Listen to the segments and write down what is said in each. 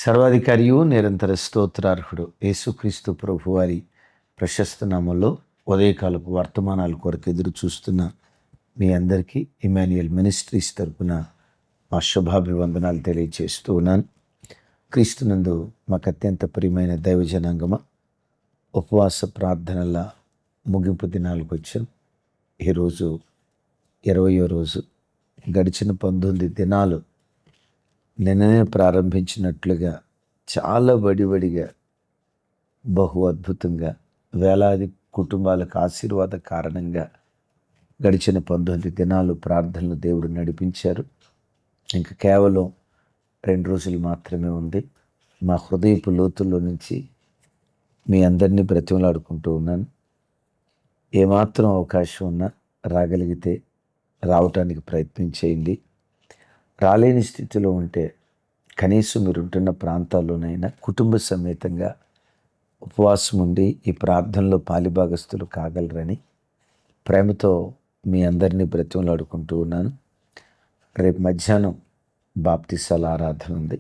సర్వాధికారియు నిరంతర స్తోత్రార్హుడు యేసుక్రీస్తు ప్రభు వారి ప్రశస్త నామంలో ఉదయకాలపు వర్తమానాల కొరకు ఎదురు చూస్తున్న మీ అందరికీ ఇమాన్యుయల్ మినిస్ట్రీస్ తరపున మా శుభాభివందనాలు తెలియజేస్తూ ఉన్నాను. క్రీస్తునందు మాకు అత్యంత ప్రియమైన దైవజనాంగమ, ఉపవాస ప్రార్థనల ముగింపు దినాలకు వచ్చాం. ఈరోజు 20వ రోజు. గడిచిన 19 దినాలు నిన్ననే ప్రారంభించినట్లుగా చాలా వడివడిగా బహు అద్భుతంగా వేలాది కుటుంబాలకు ఆశీర్వాద కారణంగా గడిచిన 19 దినాలు ప్రార్థనలు దేవుడు నడిపించారు. ఇంకా కేవలం 2 రోజులు మాత్రమే ఉంది. మా హృదయపు లోతుల్లో నుంచి మీ అందరినీ బ్రతిమలాడుకుంటూ ఉన్నాను. ఏమాత్రం అవకాశం ఉన్నా రాగలిగితే రావటానికి ప్రయత్నం చేయండి. రాలేని స్థితిలో ఉంటే కనీసం మీరు ఉంటున్న ప్రాంతాల్లోనైనా కుటుంబ సమేతంగా ఉపవాసం ఉండి ఈ ప్రార్థనలో పాలిభాగస్తులు కాగలరని ప్రేమతో మీ అందరినీ బ్రతిమలాడుకుంటూ ఉన్నాను. రేపు మధ్యాహ్నం బాప్తిసాల ఆరాధన ఉంది.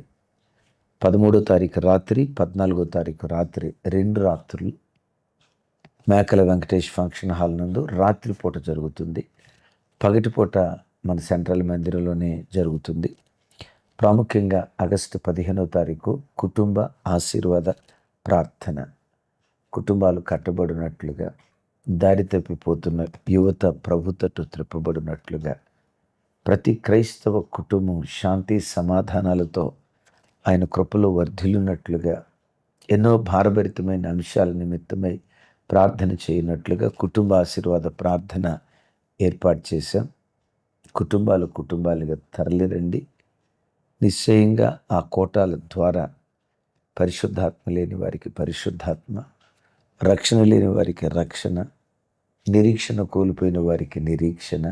13వ తారీఖు రాత్రి, 14వ తారీఖు రాత్రి 2 రాత్రులు మేకల వెంకటేష్ ఫంక్షన్ హాల్ నందు రాత్రిపూట జరుగుతుంది. పగటిపూట మన సెంట్రల్ మందిరంలోనే జరుగుతుంది. ప్రాముఖ్యంగా ఆగస్టు 15వ తారీఖు కుటుంబ ఆశీర్వాద ప్రార్థన. కుటుంబాలు కట్టబడినట్లుగా, దారి తప్పిపోతున్న యువత ప్రభు తట్టు త్రిప్పబడినట్లుగా, ప్రతి క్రైస్తవ కుటుంబం శాంతి సమాధానాలతో ఆయన కృపలో వర్ధిల్లున్నట్లుగా, ఎన్నో భారభరితమైన అంశాల నిమిత్తమై ప్రార్థన చేయనట్లుగా కుటుంబ ఆశీర్వాద ప్రార్థన ఏర్పాటు చేశాం. కుటుంబాలుగా తరలిరండి. నిశ్చయంగా ఆ కోటాల ద్వారా పరిశుద్ధాత్మ లేని వారికి పరిశుద్ధాత్మ, రక్షణ లేని వారికి రక్షణ, నిరీక్షణ కోల్పోయిన వారికి నిరీక్షణ,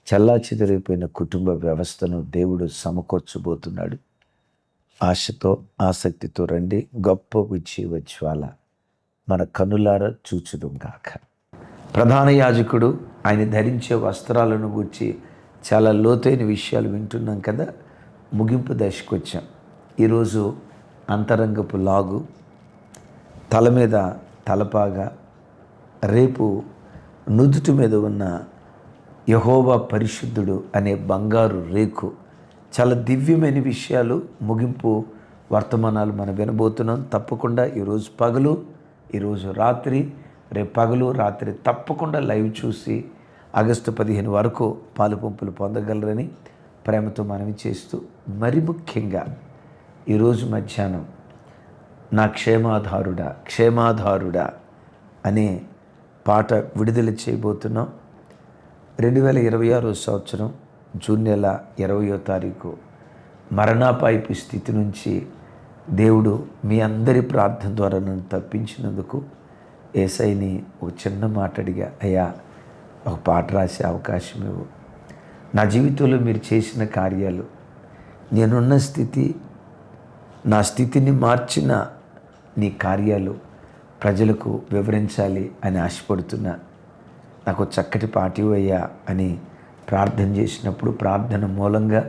చల్లాచెదిరైపోయిన కుటుంబ వ్యవస్థను దేవుడు సమకూర్చబోతున్నాడు. ఆశతో ఆసక్తితో రండి. గొప్ప ఉజ్జీవ జ్వాల మన కనులారా చూచుదుం గాక. ప్రధాన యాజకుడు ఆయన ధరించే వస్త్రాలను గూర్చి చాలా లోతైన విషయాలు వింటున్నాం కదా. ముగింపు దశకు వచ్చాం. ఈరోజు అంతరంగపు లాగు, తల మీద తలపాగా, రేపు నుదుటి మీద ఉన్న యెహోవా పరిశుద్ధుడు అనే బంగారు రేకు, చాలా దివ్యమైన విషయాలు ముగింపు వర్తమానాలు మనం వినబోతున్నాం. తప్పకుండా ఈరోజు పగలు, ఈరోజు రాత్రి, రేపు పగలు రాత్రి తప్పకుండా లైవ్ చూసి ఆగస్టు 15 వరకు పాలు పంపులు పొందగలరని ప్రేమతో మనవి చేస్తూ, మరి ముఖ్యంగా ఈరోజు మధ్యాహ్నం నా క్షేమాధారుడా అనే పాట విడుదల చేయబోతున్నాం. 2026 సంవత్సరం జూన్ నెల 20వ తారీఖు మరణాపాయపు స్థితి నుంచి దేవుడు మీ అందరి ప్రార్థన ద్వారా నన్ను తప్పించినందుకు యేసయ్యని ఒక చిన్న మాట అడిగా, అయ్యా ఒక పాట రాసే అవకాశం ఇవ్వు. నా జీవితంలో మీరు చేసిన కార్యాలు, నేనున్న స్థితి, నా స్థితిని మార్చిన నీ కార్యాలు ప్రజలకు వివరించాలి అని ఆశపడుతున్నా. నాకు చక్కటి పాట ఇవ్వయ్యా అని ప్రార్థన చేసినప్పుడు ప్రార్థన మూలంగా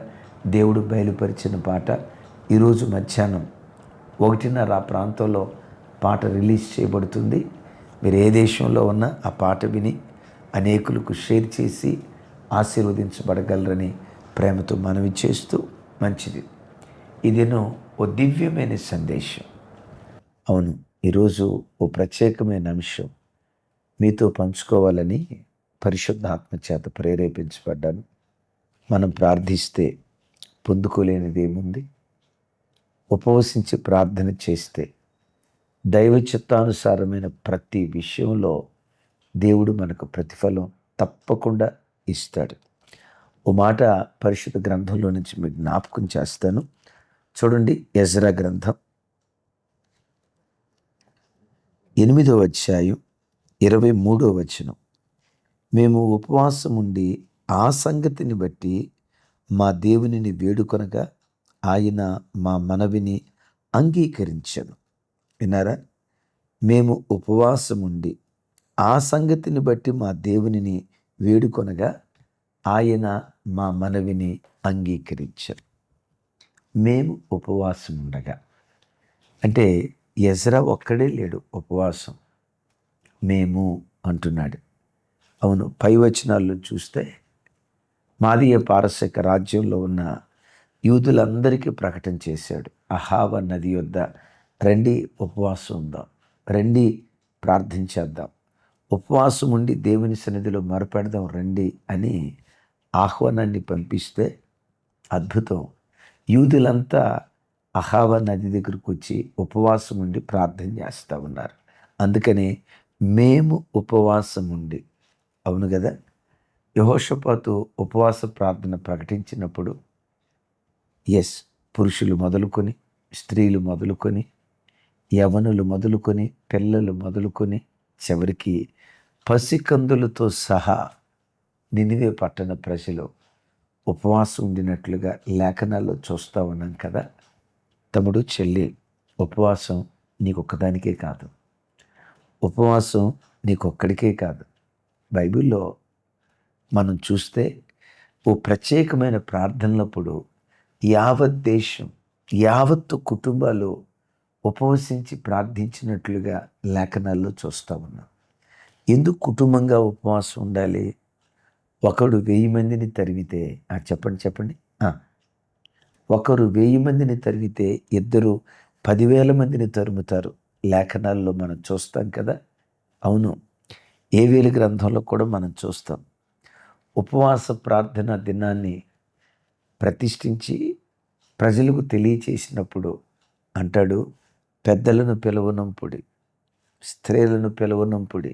దేవుడు బయలుపరిచిన పాట ఈరోజు మధ్యాహ్నం 1:30 ఆ ప్రాంతంలో పాట రిలీజ్ చేయబడుతుంది. మీరు ఏ దేశంలో ఉన్నా ఆ పాట విని అనేకులకు షేర్ చేసి ఆశీర్వదించబడగలరని ప్రేమతో మనవి చేస్తూ, మంచిది. ఇదేనో ఓ దివ్యమైన సందేశం. అవును, ఈరోజు ఓ ప్రత్యేకమైన అంశం మీతో పంచుకోవాలని పరిశుద్ధాత్మ చేత ప్రేరేపించబడ్డాను. మనం ప్రార్థిస్తే పొందుకోలేనిది ఏముంది? ఉపవసించి ప్రార్థన చేస్తే దైవ చిత్తానుసారమైన ప్రతి విషయంలో దేవుడు మనకు ప్రతిఫలం తప్పకుండా ఇస్తాడు. ఓ మాట పరిశుద్ధ గ్రంథంలో నుంచి మీకు జ్ఞాపకం చేస్తాను. చూడండి, ఎజ్రా గ్రంథం 8వ అధ్యాయం 23వ వచనం. మేము ఉపవాసం ఉండి ఆ సంగతిని బట్టి మా దేవునిని వేడుకొనగా ఆయన మా మనవిని అంగీకరించెను. విన్నారా? మేము ఉపవాసం ఉండి ఆ సంగతిని బట్టి మా దేవునిని వేడుకొనగా ఆయన మా మనవిని అంగీకరించెను. మేము ఉపవాసం ఉండగా అంటే ఎజ్రా ఒక్కడే లేడు ఉపవాసం, మేము అంటున్నాడు. అవును, పై వచనాల్లో చూస్తే మాదీయ పారసిక రాజ్యంలో ఉన్న యూదులందరికీ ప్రకటన చేశాడు. అహావ నది యొద్ద రండి ఉపవాసం ఉందాం, రండి ప్రార్థించేద్దాం, ఉపవాసం ఉండి దేవుని సన్నిధిలో మొరపెడదాం రండి అని ఆహ్వానాన్ని పంపిస్తే అద్భుతం. యూదులంతా అహావ నది దగ్గరకు వచ్చి ఉపవాసం ఉండి ప్రార్థన చేస్తూ ఉన్నారు. అందుకని మేము ఉపవాసం ఉండి, అవును కదా, యెహోషాపాతు ఉపవాస ప్రార్థన ప్రకటించినప్పుడు పురుషులు మొదలుకొని, స్త్రీలు మొదలుకొని, యవనులు మొదలుకొని, పిల్లలు మొదలుకొని, చివరికి పసికందులతో సహా నినివే పట్టణ ప్రజలు ఉపవాసం ఉండినట్లుగా లేఖనాల్లో చూస్తూ ఉన్నాం కదా. తమ్ముడు, చెల్లి, ఉపవాసం నీకొక్కదానికే కాదు, ఉపవాసం నీకొక్కడికే కాదు. బైబిల్లో మనం చూస్తే ఓ ప్రత్యేకమైన ప్రార్థనలప్పుడు యావత్ దేశం, యావత్తు కుటుంబాలు ఉపవసించి ప్రార్థించినట్లుగా లేఖనాల్లో చూస్తూ ఉన్నాం. ఎందుకు కుటుంబంగా ఉపవాసం ఉండాలి? ఒకడు 1000 మందిని తరిమితే చెప్పండి. ఒకరు 1000 మందిని తరిమితే ఇద్దరు 10,000 మందిని తరుముతారు. లేఖనాల్లో మనం చూస్తాం కదా. అవును, ఏవేలు గ్రంథంలో కూడా మనం చూస్తాం. ఉపవాస ప్రార్థన దినాన్ని ప్రతిష్ఠించి ప్రజలకు తెలియచేసినప్పుడు అంటాడు, పెద్దలను పిలువనంపుడి, స్త్రీలను పిలువనంపుడి,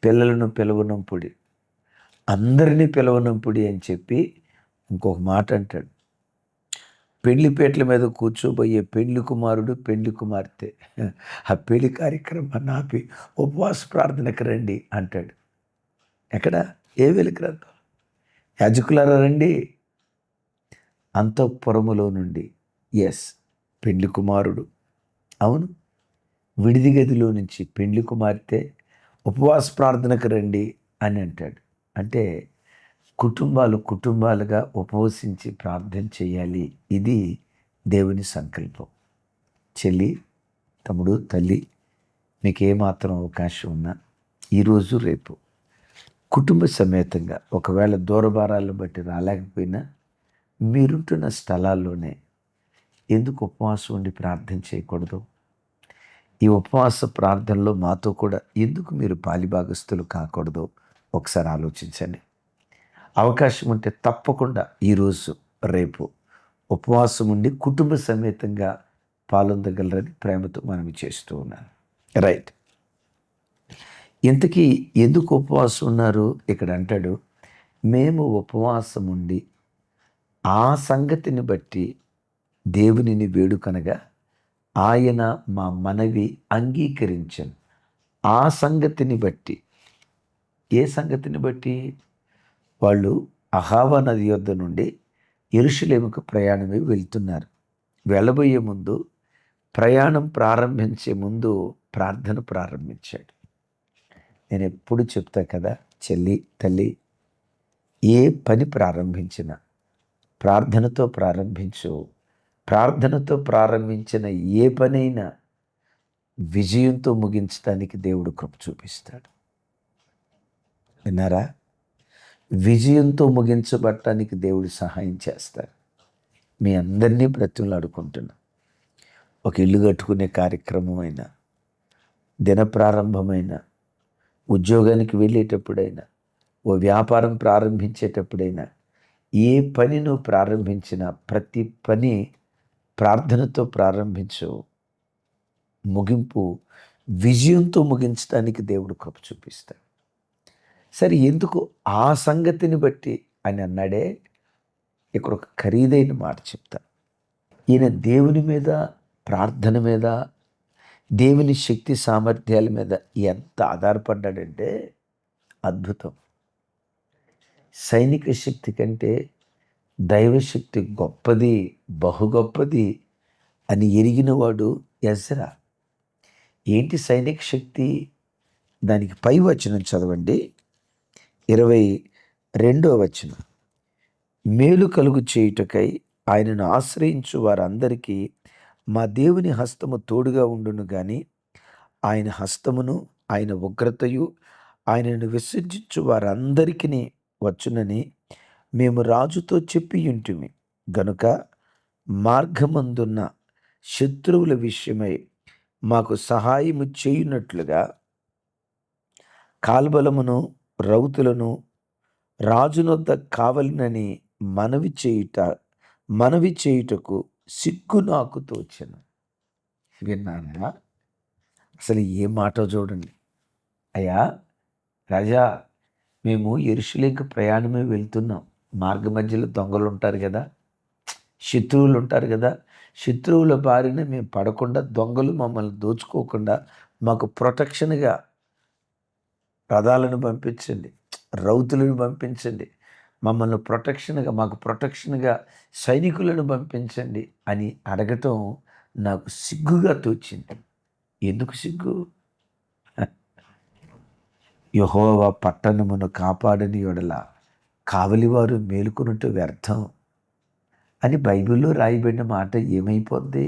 పిల్లలను పిలువనంపుడి, అందరినీ పిలువనంపుడి అని చెప్పి ఇంకొక మాట అంటాడు. పెళ్లిపేటల మీద కూర్చోబోయే పెళ్లి కుమారుడు, పెళ్లి కుమార్తె ఆ పెళ్లి కార్యక్రమాన్ని ఆపి ఉపవాస ప్రార్థనకు రండి అంటాడు. ఎక్కడ? ఏవేలు గ్రంథం. యాజకులారా రండి. అంతఃపురములో నుండి పెళ్లి కుమారుడు, అవును, విడిది గదిలో నుంచి పెళ్లి కుమార్తె ఉపవాస ప్రార్థనకు రండి అని అంటాడు. అంటే కుటుంబాలుగా ఉపవసించి ప్రార్థన చేయాలి. ఇది దేవుని సంకల్పం. చెల్లి, తమ్ముడు, తల్లి, మీకు ఏమాత్రం అవకాశం ఉన్నా ఈరోజు రేపు కుటుంబ సమేతంగా, ఒకవేళ దూరభారాలను బట్టి రాలేకపోయినా మీరుంటున్న స్థలాల్లోనే ఎందుకు ఉపవాసం ఉండి ప్రార్థన చేయకూడదు? ఈ ఉపవాస ప్రార్థనలో మాతో కూడా ఎందుకు మీరు పాలిభాగస్తులు కాకూడదు? ఒకసారి ఆలోచించండి. అవకాశం ఉంటే తప్పకుండా ఈరోజు రేపు ఉపవాసం ఉండి కుటుంబ సమేతంగా పాల్గొనగలరని ప్రేమతో మనవి చేస్తూ ఉన్నాను. రైట్. ఇంతకీ ఎందుకు ఉపవాసం ఉన్నారు? ఇక్కడ అంటాడు, మేము ఉపవాసం ఉండి ఆ సంగతిని బట్టి దేవునిని వేడుకనగా ఆయన మా మనవి అంగీకరించను. ఆ సంగతిని బట్టి. ఏ సంగతిని బట్టి? వాళ్ళు అహావా నది యొద్ద నుండి యెరూషలేముకు ప్రయాణమై వెళ్తున్నారు. వెళ్ళబోయే ముందు, ప్రయాణం ప్రారంభించే ముందు ప్రార్థన ప్రారంభించాడు. నేను ఎప్పుడు చెప్తా కదా, చెల్లి, తల్లి, ఏ పని ప్రారంభించినా ప్రార్థనతో ప్రారంభించు. ప్రార్థనతో ప్రారంభించిన ఏ పనైనా విజయంతో ముగించడానికి దేవుడు కృప చూపిస్తాడు. విన్నారా? విజయంతో ముగించబడటానికి దేవుడు సహాయం చేస్తాడు. మీ అందరినీ బ్రతిమలాడుకుంటున్నా. ఒక ఇల్లు కట్టుకునే కార్యక్రమం అయినా, దిన ప్రారంభమైనా, ఉద్యోగానికి వెళ్ళేటప్పుడైనా, ఓ వ్యాపారం ప్రారంభించేటప్పుడైనా, ఏ పని నువ్వు ప్రారంభించినా ప్రతి పని ప్రార్థనతో ప్రారంభించు. ముగింపు విజయంతో ముగించడానికి దేవుడు కృప చూపిస్తాడు. సరే, ఎందుకు ఆ సంగతిని బట్టి అని అన్నాడే? ఇక్కడ ఒక ఖరీదైన మాట చెప్తా. ఈయన దేవుని మీద, ప్రార్థన మీద, దేవుని శక్తి సామర్థ్యాల మీద ఎంత ఆధారపడ్డాడంటే అద్భుతం. సైనిక శక్తి కంటే దైవశక్తి గొప్పది, బహు గొప్పది అని ఎరిగినవాడు ఎజ్రా. ఏంటి సైనిక శక్తి? దానికి పై వచనం చదవండి, 22వ వచనం. మేలు కలుగు చేయుటకై ఆయనను ఆశ్రయించు వారందరికీ మా దేవుని హస్తము తోడుగా ఉండును గాని ఆయన హస్తమును ఆయన ఉగ్రతయు ఆయనను విసర్జించు వారందరికీ వచ్చునని మేము రాజుతో చెప్పియుంటిమి గనుక మార్గమందున్న శత్రువుల విషయమై మాకు సహాయము చేయునట్లుగా కాల్బలమును రౌతులను రాజునొద్ద కావలనని మనవి చేయుటకు సిగ్గు నాకు తోచెను. విన్నారా? అసలు ఏ మాట చూడండి. అయ్యా రాజా, మేము యెరూషలేముకు ప్రయాణమే వెళ్తున్నాం. మార్గ మధ్యలో దొంగలు ఉంటారు కదా, శత్రువులు ఉంటారు కదా. శత్రువుల బారిన మేము పడకుండా, దొంగలు మమ్మల్ని దోచుకోకుండా మాకు ప్రొటెక్షన్గా రథాలను పంపించండి, రౌతులను పంపించండి, మమ్మల్ని మాకు ప్రొటెక్షన్గా సైనికులను పంపించండి అని అడగటం నాకు సిగ్గుగా తోచింది. ఎందుకు సిగ్గు? యెహోవా పట్టణమును కాపాడని యెడల కావలివారు మేలుకొనుట వ్యర్థం అని బైబిల్లో రాయబడిన మాట ఏమైపోద్ది?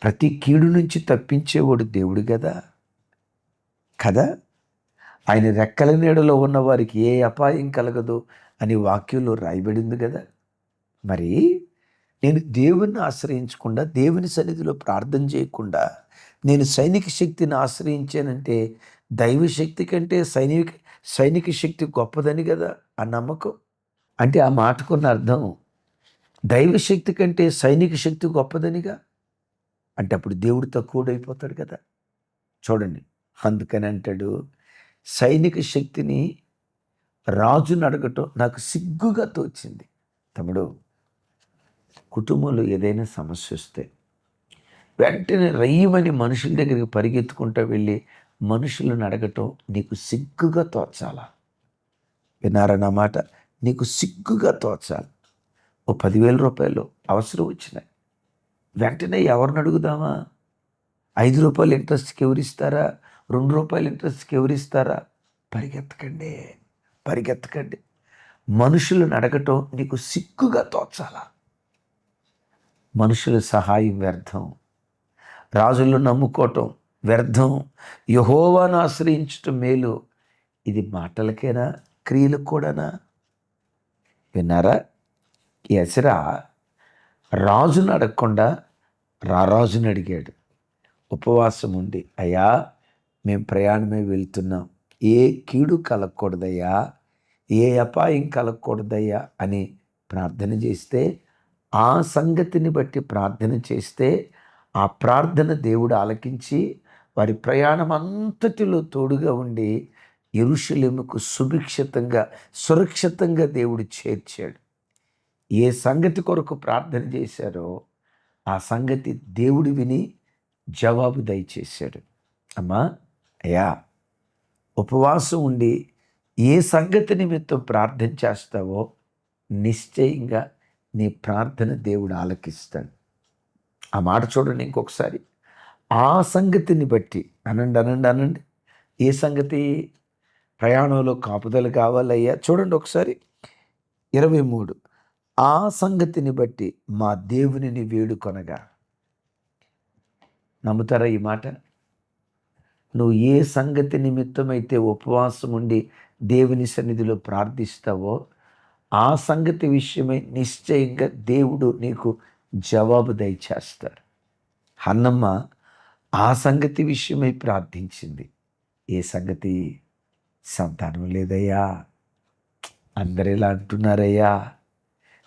ప్రతి కీడు నుంచి తప్పించేవాడు దేవుడు కదా. ఆయన రెక్కల నీడలో ఉన్న వారికి ఏ అపాయం కలగదు అని వాక్యంలో రాయబడింది కదా. మరి నేను దేవుణ్ణి ఆశ్రయించకుండా, దేవుని సన్నిధిలో ప్రార్థన చేయకుండా నేను సైనిక శక్తిని ఆశ్రయించానంటే దైవశక్తి కంటే సైనిక శక్తి గొప్పదని కదా ఆ నమ్మకం. అంటే ఆ మాటకున్న అర్థం దైవశక్తి కంటే సైనిక శక్తి గొప్పదనిగా. అంటే అప్పుడు దేవుడు తక్కువడైపోతాడు కదా. చూడండి, అందుకని అంటాడు, సైనిక శక్తిని రాజును అడగటం నాకు సిగ్గుగా తోచింది. తమ్ముడు, కుటుంబంలో ఏదైనా సమస్య వస్తే వెంటనే రయ్యమని మనుషుల దగ్గరికి పరిగెత్తుకుంటూ వెళ్ళి మనుషులను అడగటం నీకు సిగ్గుగా తోచాలా? విన్నారా నా మాట? నీకు సిగ్గుగా తోచాలి. ఓ 10,000 రూపాయలు అవసరం వచ్చినాయి, వెంటనే ఎవరిని అడుగుదామా? 5 రూపాయలు ఇంట్రెస్ట్కి ఎవరిస్తారా? 2 రూపాయలు ఇంట్రెస్ట్కి ఎవరిస్తారా? పరిగెత్తకండి. మనుషులను అడగటం నీకు సిగ్గుగా తోచాలా? మనుషుల సహాయం వ్యర్థం, రాజులను నమ్ముకోవటం వ్యర్థం, యెహోవాను ఆశ్రయించటం మేలు. ఇది మాటలకేనా, క్రియలకు కూడానా? విన్నారా? ఎజ్రా రాజును అడగకుండా రారాజుని అడిగాడు. ఉపవాసం ఉండి, అయ్యా మేము ప్రయాణమే వెళ్తున్నాం, ఏ కీడు కలగకూడదయ్యా, ఏ అపాయం కలగకూడదయ్యా అని ప్రార్థన చేస్తే, ఆ సంగతిని బట్టి ప్రార్థన చేస్తే ఆ ప్రార్థన దేవుడు ఆలకించి వారి ప్రయాణం అంతటిలో తోడుగా ఉండి యెరూషలేముకు సురక్షితంగా దేవుడు చేర్చాడు. ఏ సంగతి కొరకు ప్రార్థన చేశారో ఆ సంగతి దేవుడు విని జవాబు దయచేశాడు. అమ్మా, అయ్యా, ఉపవాసం ఉండి ఏ సంగతి నిమిత్తం ప్రార్థన చేస్తావో నిశ్చయంగా నీ ప్రార్థన దేవుడు ఆలకిస్తాడు. ఆ మాట చూడండి ఇంకొకసారి. ఆ సంగతిని బట్టి అనండి. ఏ సంగతి? ప్రయాణంలో కాపుదల కావాలయ్యా. చూడండి ఒకసారి 23. ఆ సంగతిని బట్టి మా దేవునిని వేడుకొనగా. నమ్ముతారా ఈ మాట? నువ్వు ఏ సంగతి నిమిత్తమైతే ఉపవాసం ఉండి దేవుని సన్నిధిలో ప్రార్థిస్తావో ఆ సంగతి విషయమై నిశ్చయంగా దేవుడు నీకు జవాబు దయచేస్తాడు. హన్నమ్మ ఆ సంగతి విషయమై ప్రార్థించింది. ఏ సంగతి? సంతానం లేదయ్యా, అందరు ఇలా అంటున్నారయ్యా,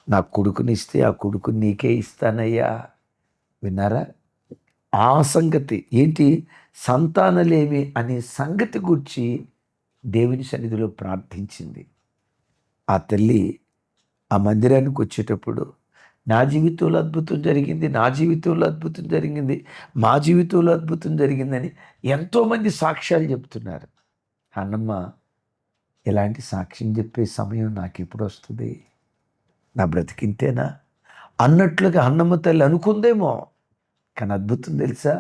నా కొడుకునిస్తే ఆ కొడుకుని నీకే ఇస్తానయ్యా. విన్నారా? ఆ సంగతి ఏంటి? సంతానలేమి అనే సంగతి గురించి దేవుని సన్నిధిలో ప్రార్థించింది. ఆ తల్లి ఆ మందిరానికి వచ్చేటప్పుడు నా జీవితంలో అద్భుతం జరిగింది, నా జీవితంలో అద్భుతం జరిగింది, మా జీవితంలో అద్భుతం జరిగిందని ఎంతోమంది సాక్ష్యాలు చెప్తున్నారు. అన్నమ్మ, ఇలాంటి సాక్ష్యం చెప్పే సమయం నాకు ఎప్పుడు వస్తుంది? నా బ్రతికింతేనా అన్నట్లుగా అన్నమ్మ తల్లి అనుకుందేమో. కానీ అద్భుతం తెలుసా?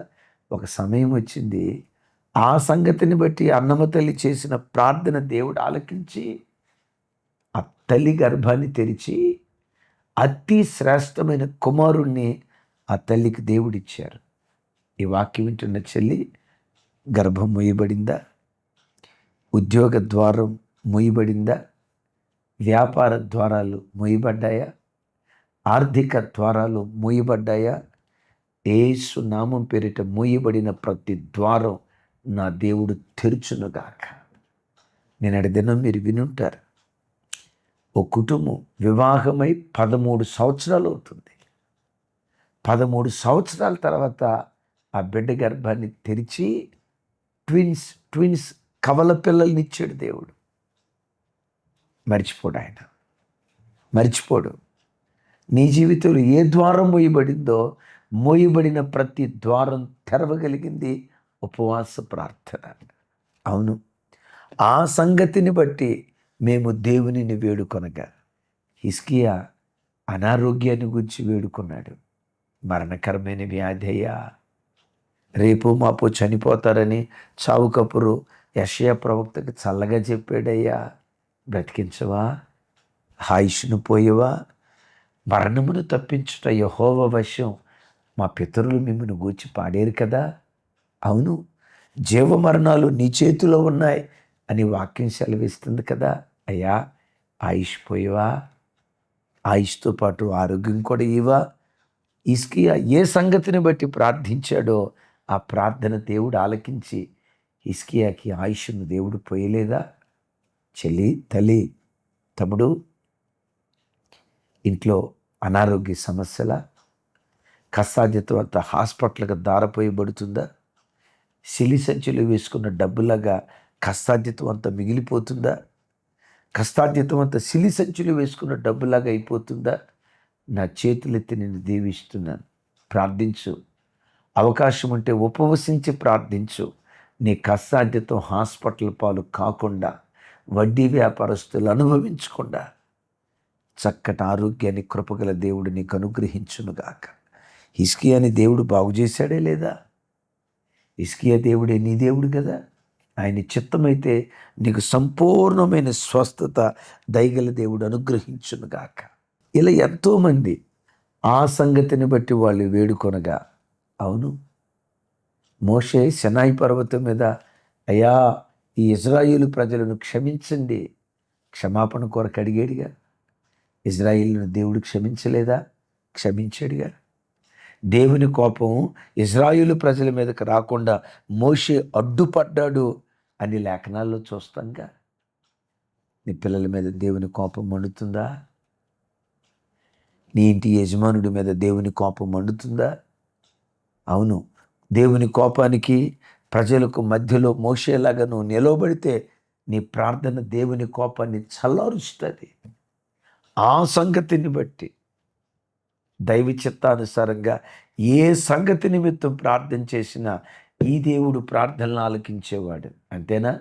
ఒక సమయం వచ్చింది, ఆ సంగతిని బట్టి అన్నమ్మ తల్లి చేసిన ప్రార్థన దేవుడు ఆలకించి ఆ తల్లి గర్భాన్ని తెరిచి అతి శ్రేష్టమైన కుమారుణ్ణి ఆ తల్లికి దేవుడిచ్చారు. ఈ వాక్యం వింటున్న చెల్లి గర్భం మూయబడిందా? ఉద్యోగ ద్వారం మూయబడిందా? వ్యాపార ద్వారాలు మూయబడ్డాయా? ఆర్థిక ద్వారాలు మూయబడ్డాయా? యేసు నామం పేరిట మూయబడిన ప్రతి ద్వారం నా దేవుడు తెరుచునుగాక. నేనటి దినం మీరు వినుంటారు. ఓ కుటుంబం వివాహమై 13 సంవత్సరాలు అవుతుంది. 13 సంవత్సరాల తర్వాత ఆ బిడ్డ గర్భాన్ని తెరిచి ట్విన్స్ కవల పిల్లల్ని ఇచ్చాడు దేవుడు. మర్చిపోడు ఆయన, మర్చిపోడు. నీ జీవితంలో ఏ ద్వారం మూయబడిందో, మూయబడిన ప్రతి ద్వారం తెరవగలిగింది ఉపవాస ప్రార్థన. అవును, ఆ సంగతిని బట్టి మేము దేవునిని వేడుకొనగా, హిజ్కియా అనారోగ్యాన్ని గురించి వేడుకున్నాడు. మరణకరమైన వ్యాధి అయ్యా, రేపు మాపు చనిపోతారని చావు కపురు యెషయా ప్రవక్తకి చల్లగా చెప్పాడయ్యా. బ్రతికించవా? ఆయుష్ను పోయేవా? మరణమును తప్పించుట యెహోవా వశం, మా పితరులు మిమ్మల్ని గూర్చి పాడారు కదా. అవును, జీవమరణాలు నీ చేతిలో ఉన్నాయి అని వాక్యం సెలవిస్తుంది కదా. అయ్యా, ఆయుష్ పోయేవా? ఆయుష్తో పాటు ఆరోగ్యం కూడా ఇవా? హిజ్కియా ఏ సంగతిని బట్టి ప్రార్థించాడో ఆ ప్రార్థన దేవుడు ఆలకించి హిజ్కియాకి ఆయుష్ను దేవుడు పోయలేదా? చెల్లి, తల్లి, తమ్ముడు, ఇంట్లో అనారోగ్య సమస్యల, కష్టార్జితం అంతా హాస్పిటల్కి దారపోయబడుతుందా? సిలి సంచులు వేసుకున్న డబ్బులాగా కష్టార్జితం అంతా మిగిలిపోతుందా? కష్టార్జితం అంతా సిలి సంచులు వేసుకున్న డబ్బులాగా అయిపోతుందా? నా చేతులెత్తి నేను దీవిస్తున్నాను. ప్రార్థించు. అవకాశం ఉంటే ఉపవసించి ప్రార్థించు. నీ కష్టార్జితం హాస్పిటల్ పాలు కాకుండా, వడ్డీ వ్యాపారస్తులు అనుభవించకుండా చక్కటి ఆరోగ్యాన్ని కృపగల దేవుడు నీకు అనుగ్రహించునుగాక. హిజ్కియాని దేవుడు బాగు చేశాడే లేదా? హిజ్కియా దేవుడే నీ దేవుడు కదా. ఆయన చిత్తమైతే నీకు సంపూర్ణమైన స్వస్థత దయగల దేవుడు అనుగ్రహించునుగాక. ఇలా ఎంతోమంది ఆ సంగతిని బట్టి వాళ్ళు వేడుకొనగా, అవును, మోషే సినాయి పర్వతం మీద, అయ్యా ఈ ఇజ్రాయేలు ప్రజలను క్షమించండి, క్షమాపణ కొరకు అడిగాడుగా. ఇజ్రాయేలును దేవుడు క్షమించలేదా? క్షమించాడుగా. దేవుని కోపం ఇజ్రాయేలు ప్రజల మీదకి రాకుండా మోషే అడ్డుపడ్డాడు అని లేఖనాల్లో చూస్తాంగా. నీ పిల్లల మీద దేవుని కోపం మండుతుందా? నీ ఇంటి యజమానుడి మీద దేవుని కోపం మండుతుందా? అవును, దేవుని కోపానికి ప్రజలకు మధ్యలో మోషేలాగా నువ్వు నిలవబడితే నీ ప్రార్థన దేవుని కోపాన్ని చల్లారుస్తుంది. ఆ సంగతిని బట్టి దైవ చిత్తానుసారంగా ఏ సంగతి నిమిత్తం ప్రార్థన చేసినా ఈ దేవుడు ప్రార్థనలు ఆలకించేవాడు. అంతేనా?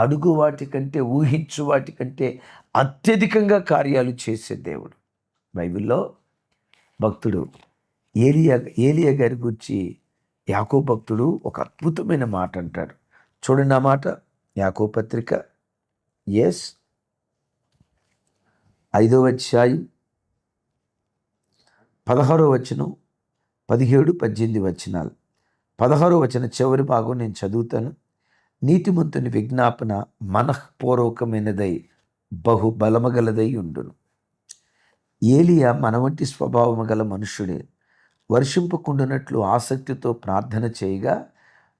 అడుగు వాటికంటే, ఊహించు వాటికంటే అత్యధికంగా కార్యాలు చేసే దేవుడు. బైబిల్లో భక్తుడు ఏలియా గారి గురించి యాకోబు భక్తుడు ఒక అద్భుతమైన మాట అంటాడు. చూడండి ఆ మాట, యాకోబు పత్రిక 5వ అధ్యాయం 16వ వచనం, 17, 18 వచనాలు. 16వ వచనం చివరి భాగం నేను చదువుతాను. నీతిమంతుని విజ్ఞాపన మనఃపూర్వకమైనదై బహుబలమగలదై ఉండును. ఏలియా మన వంటి స్వభావము గల మనుష్యుడే. వర్షింపకుండునట్లు ఆసక్తితో ప్రార్థన చేయగా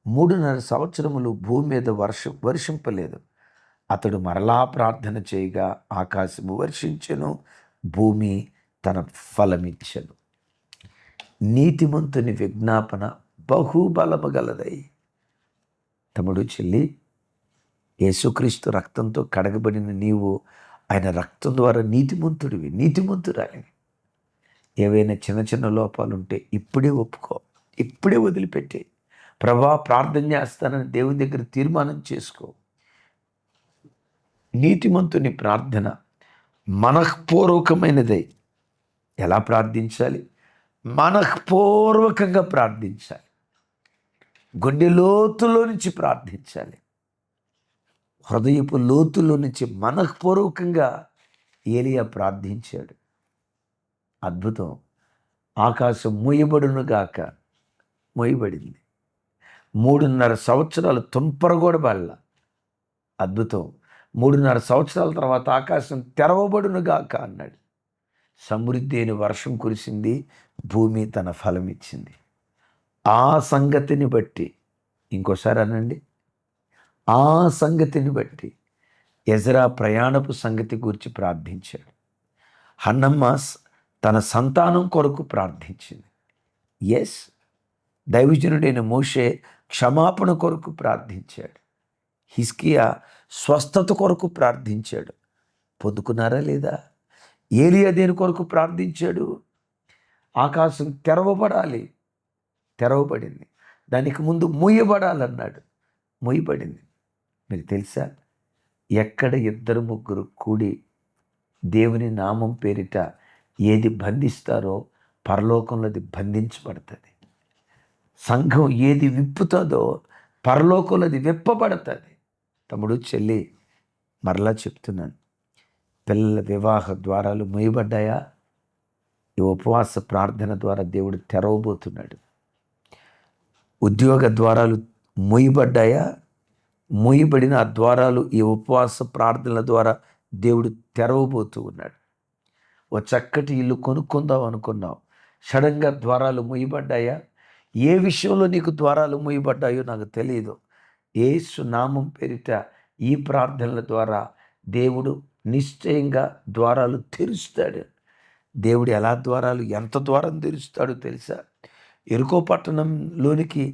3.5 సంవత్సరములు భూమి మీద వర్షింపలేదు. అతడు మరలా ప్రార్థన చేయగా ఆకాశము వర్షించెను, భూమి తన ఫలమిచ్చెను. నీతిమంతుని విజ్ఞాపన బహుబలము గలదై. తమ్ముడు, చెల్లి, యేసుక్రీస్తు రక్తంతో కడగబడిన నీవు ఆయన రక్తం ద్వారా నీతిమంతుడివి, నీతిమంతురాలివి. ఏవైనా చిన్న చిన్న లోపాలుంటే ఇప్పుడే ఒప్పుకో, ఇప్పుడే వదిలిపెట్టే. ప్రభా, ప్రార్థన చేస్తానని దేవుని దగ్గర తీర్మానం చేసుకో. నీతిమంతుని ప్రార్థన మనఃపూర్వకమైనదై. ఎలా ప్రార్థించాలి? మనఃపూర్వకంగా ప్రార్థించాలి. గుండె లోతులో నుంచి ప్రార్థించాలి. హృదయపు లోతులో నుంచి మనఃపూర్వకంగా ఏలియా ప్రార్థించాడు. అద్భుతం. ఆకాశం మూయబడును గాక. మూయబడింది. 3.5 సంవత్సరాలు తుంపర కూడా పడల. అద్భుతం. 3.5 సంవత్సరాల తర్వాత ఆకాశం తెరవబడును గాక అన్నాడు. సమృద్ధి అయిన వర్షం కురిసింది. భూమి తన ఫలం ఇచ్చింది. ఆ సంగతిని బట్టి, ఇంకోసారి అనండి, ఆ సంగతిని బట్టి ఎజ్రా ప్రయాణపు సంగతి గురించి ప్రార్థించాడు. హన్నమ్మ తన సంతానం కొరకు ప్రార్థించింది. ఎస్, దైవజనుడైన మోషే క్షమాపణ కొరకు ప్రార్థించాడు. హిజ్కియా స్వస్థత కొరకు ప్రార్థించాడు. పొందుకున్నారా లేదా? ఏలియా దేని కొరకు ప్రార్థించాడు? ఆకాశం తెరవబడాలి. తెరవబడింది. దానికి ముందు మూయబడాలన్నాడు. మూయబడింది. మీకు తెలుసా, ఎక్కడ 2-3 కూడి దేవుని నామం పేరిట ఏది బంధిస్తారో పరలోకంలో అది బంధించబడుతుంది. సంఘం ఏది విప్పుతుందో పరలోకంలో అది విప్పబడుతుంది. తమ్ముడు, చెల్లి, మరలా చెప్తున్నాను, పిల్లల వివాహ ద్వారాలు మూయబడ్డాయా? ఈ ఉపవాస ప్రార్థన ద్వారా దేవుడు తెరవబోతున్నాడు. ఉద్యోగ ద్వారాలు మూయబడ్డాయా? మూయబడిన ఆ ద్వారాలు ఈ ఉపవాస ప్రార్థనల ద్వారా దేవుడు తెరవబోతూ ఉన్నాడు. ఓ చక్కటి ఇల్లు కొనుక్కుందాం అనుకున్నావు, సడన్గా ద్వారాలు మూయబడ్డాయా? ఏ విషయంలో నీకు ద్వారాలు మూయబడ్డాయో నాకు తెలియదు. యేసు నామం పేరిట ఈ ప్రార్థనల ద్వారా దేవుడు నిశ్చయంగా ద్వారాలు తెరుస్తాడు. దేవుడు ఎలా ద్వారాలు, ఎంత ద్వారం తెరుస్తాడో తెలుసా? యెరికో పట్టణంలోనికి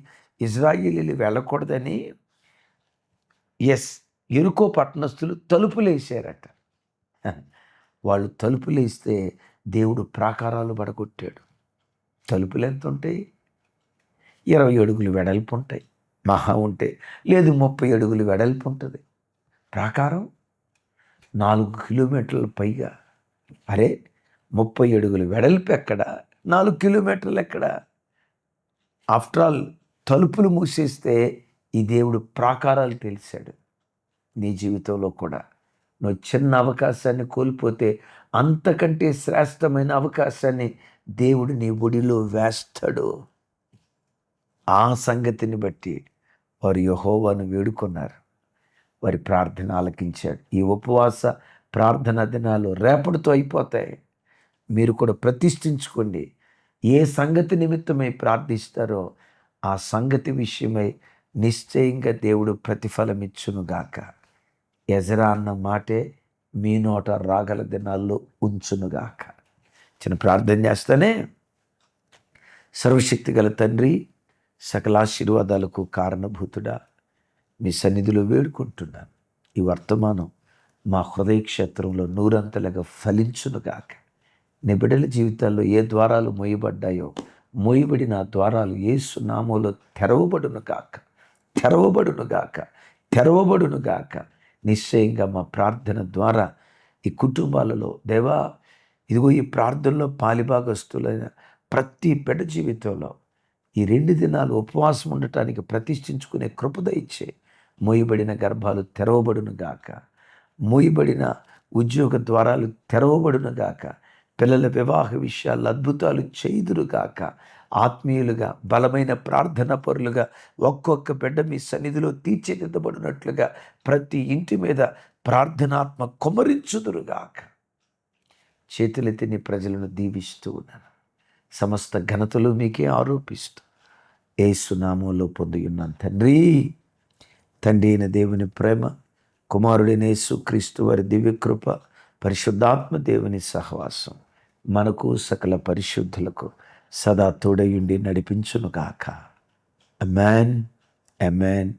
ఇజ్రాయేలీలు వెళ్ళకూడదని యెరికో పట్టణస్థులు తలుపులు వేసారట. వాళ్ళు తలుపులు వేస్తే దేవుడు ప్రాకారాలు పడగొట్టాడు. తలుపులు ఎంత ఉంటాయి? 20 అడుగులు వెడల్పు ఉంటాయి, మహా ఉంటే. లేదు 30 అడుగులు వెడల్పు ఉంటుంది. ప్రాకారం 4 కిలోమీటర్ల పైగా. అరే, 30 అడుగులు వెడల్పు ఎక్కడ, 4 కిలోమీటర్లు ఎక్కడ? ఆఫ్టర్ ఆల్ తలుపులు మూసేస్తే ఈ దేవుడు ప్రాకారాలు తెలిసాడు. నీ జీవితంలో కూడా నువ్వు చిన్న అవకాశాన్ని కోల్పోతే అంతకంటే శ్రేష్టమైన అవకాశాన్ని దేవుడు నీ ఒడిలో వేస్తాడు. ఆ సంగతిని బట్టి వారు యెహోవాను వేడుకున్నారు. వారి ప్రార్థన ఆలకించాడు. ఈ ఉపవాస ప్రార్థన దినాలు రేపటితో అయిపోతాయి. మీరు కూడా ప్రతిష్ఠించుకోండి. ఏ సంగతి నిమిత్తమై ప్రార్థిస్తారో ఆ సంగతి విషయమై నిశ్చయంగా దేవుడు ప్రతిఫలం ఇచ్చునుగాక. ఎజ్రా అన్న మాటే మీ నోట రాగల దినాల్లో ఉంచునుగాక. చిన్న ప్రార్థన చేస్తానే. సర్వశక్తి గల తండ్రి, సకలాశీర్వాదాలకు కారణభూతుడా, మీ సన్నిధిలో వేడుకుంటున్నాను. ఈ వర్తమానం మా హృదయ క్షేత్రంలో 100 ఫలించునుగాక. నీ బిడ్డల జీవితాల్లో ఏ ద్వారాలు మూయబడ్డాయో మూయబడిన ద్వారాలు యేసు నామములో తెరవబడునుగాక. తెరవబడునుగాక. తెరవబడునుగాక. నిశ్చయంగా మా ప్రార్థన ద్వారా ఈ కుటుంబాలలో దేవా, ఇదిగో ఈ ప్రార్థనలో పాలిభాగస్తులైన ప్రతి బిడ్డ జీవితంలో ఈ 2 దినాలు ఉపవాసం ఉండటానికి ప్రతిష్ఠించుకునే కృపద ఇచ్చే. మూయబడిన గర్భాలు తెరవబడునుగాక. మూయబడిన ఉద్యోగ ద్వారాలు తెరవబడునుగాక. పిల్లల వివాహ విషయాల్లో అద్భుతాలు చేయుదురుగాక. ఆత్మీయులుగా బలమైన ప్రార్థన పరులుగా ఒక్కొక్క బిడ్డ మీ సన్నిధిలో తీర్చిదిద్దబడినట్లుగా ప్రతి ఇంటి మీద ప్రార్థనాత్మ కుమ్మరించుదురుగాక. చేతులెత్తి నీ ప్రజలను దీవిస్తూ ఉన్నాను. సమస్త ఘనతలు మీకే ఆరోపిస్తూ యేసు నామములో పొంది ఉన్నాను తండ్రి. తండ్రి అయిన దేవుని ప్రేమ, కుమారుడైన యేసుక్రీస్తు వారి దివ్యకృప, పరిశుద్ధాత్మ దేవుని సహవాసం మనకు సకల పరిశుద్ధులకు సదా తోడయుండి నడిపించునుగాక. ఆమేన్, ఆమేన్,